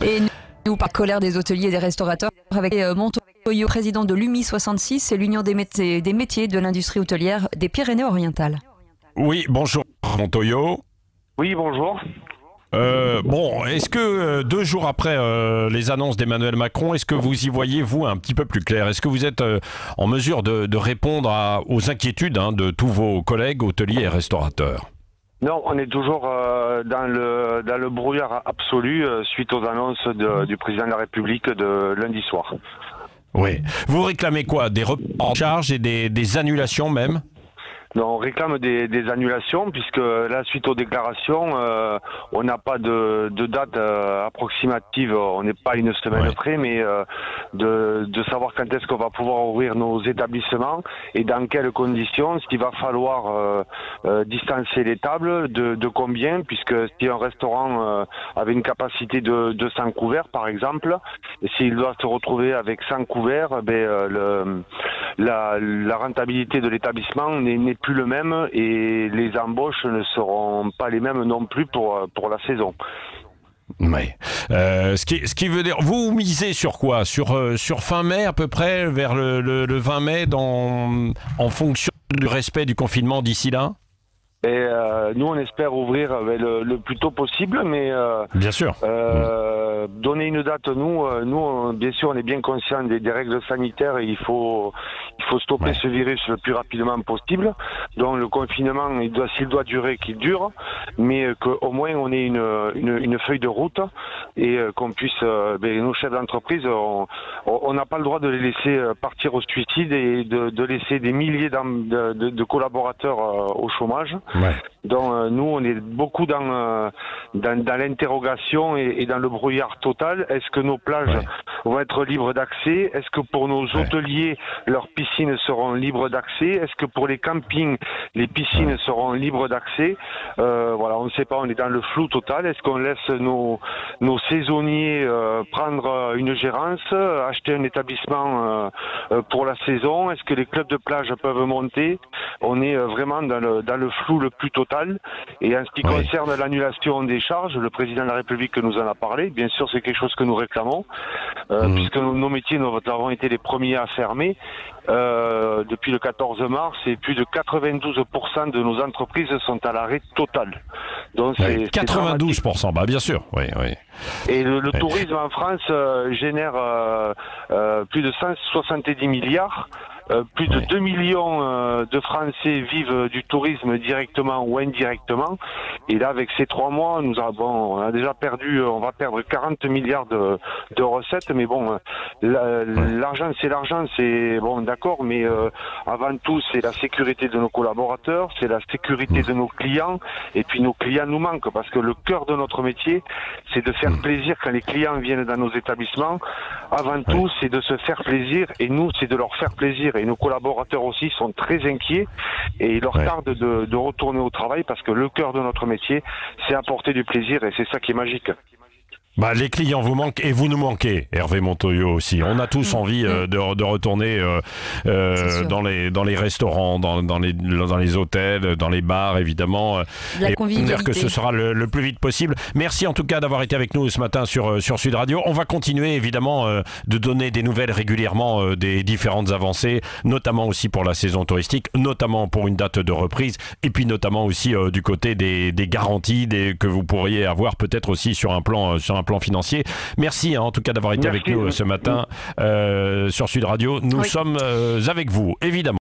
Et nous par colère des hôteliers et des restaurateurs avec Montoyo, président de l'UMI 66, c'est l'Union des métiers de l'industrie hôtelière des Pyrénées-Orientales. Oui, bonjour Montoyo. Oui, bonjour. Bon, est-ce que 2 jours après les annonces d'Emmanuel Macron, est-ce que vous y voyez, vous, un petit peu plus clair? Est-ce que vous êtes en mesure de répondre aux inquiétudes de tous vos collègues hôteliers et restaurateurs? Non, on est toujours dans le brouillard absolu suite aux annonces du président de la République de lundi soir. Oui. Vous réclamez quoi? Des reports en charge et des annulations même? Non, on réclame des annulations puisque là, suite aux déclarations, on n'a pas de date approximative, on n'est pas une semaine près, mais de savoir quand est-ce qu'on va pouvoir ouvrir nos établissements et dans quelles conditions, ce qu'il va falloir distancer les tables, de combien, puisque si un restaurant avait une capacité de 100 couverts par exemple, et s'il doit se retrouver avec 100 couverts, la rentabilité de l'établissement n'est plus le même et les embauches ne seront pas les mêmes non plus pour la saison. Oui. Ce qui veut dire, vous misez sur quoi? Sur fin mai à peu près, vers le 20 mai, en fonction du respect du confinement d'ici là? Et nous, on espère ouvrir le plus tôt possible, mais bien sûr. Donner une date, nous, bien sûr, on est bien conscient des règles sanitaires et il faut stopper ce virus le plus rapidement possible. Donc le confinement, s'il doit durer, qu'il dure, mais qu'au moins on ait une feuille de route et qu'on puisse, nos chefs d'entreprise, on n'a pas le droit de les laisser partir au suicide et de laisser des milliers de collaborateurs au chômage. Ouais. Donc nous, on est beaucoup dans l'interrogation et dans le brouillard total. Est-ce que nos plages vont être libres d'accès? Est-ce que pour nos hôteliers, leurs piscines seront libres d'accès? Est-ce que pour les campings, les piscines seront libres d'accès? Voilà, on ne sait pas, on est dans le flou total. Est-ce qu'on laisse nos saisonniers prendre une gérance, acheter un établissement pour la saison? Est-ce que les clubs de plage peuvent monter? On est vraiment dans le flou le plus total. Et en ce qui concerne l'annulation des charges, le président de la République nous en a parlé. Bien sûr, c'est quelque chose que nous réclamons, puisque nos métiers, nous avons été les premiers à fermer. Depuis le 14 mars, et plus de 92% de nos entreprises sont à l'arrêt total. Donc, c'est 92%, bah bien sûr. Oui. Et le tourisme en France génère plus de 170 milliards. Plus de 2 millions de Français vivent du tourisme directement ou indirectement. Et là, avec ces 3 mois, on a déjà perdu, on va perdre 40 milliards de recettes. Mais bon, l'argent, c'est bon, d'accord. Mais avant tout, c'est la sécurité de nos collaborateurs, c'est la sécurité de nos clients. Et puis nos clients nous manquent parce que le cœur de notre métier, c'est de faire plaisir quand les clients viennent dans nos établissements. Avant tout, c'est de se faire plaisir et nous, c'est de leur faire plaisir. Et nos collaborateurs aussi sont très inquiets et il leur tarde de retourner au travail parce que le cœur de notre métier, c'est apporter du plaisir et c'est ça qui est magique. Bah, les clients vous manquent et vous nous manquez, Hervé Montoyo aussi. On a tous envie de retourner dans les restaurants, dans les hôtels, dans les bars, évidemment. La et convivialité. on espère que ce sera le plus vite possible. Merci en tout cas d'avoir été avec nous ce matin sur Sud Radio. On va continuer évidemment de donner des nouvelles régulièrement des différentes avancées, notamment aussi pour la saison touristique, notamment pour une date de reprise, et puis notamment aussi du côté des garanties que vous pourriez avoir peut-être aussi sur un plan financier. Merci en tout cas d'avoir été avec nous ce matin sur Sud Radio. Nous sommes avec vous, évidemment.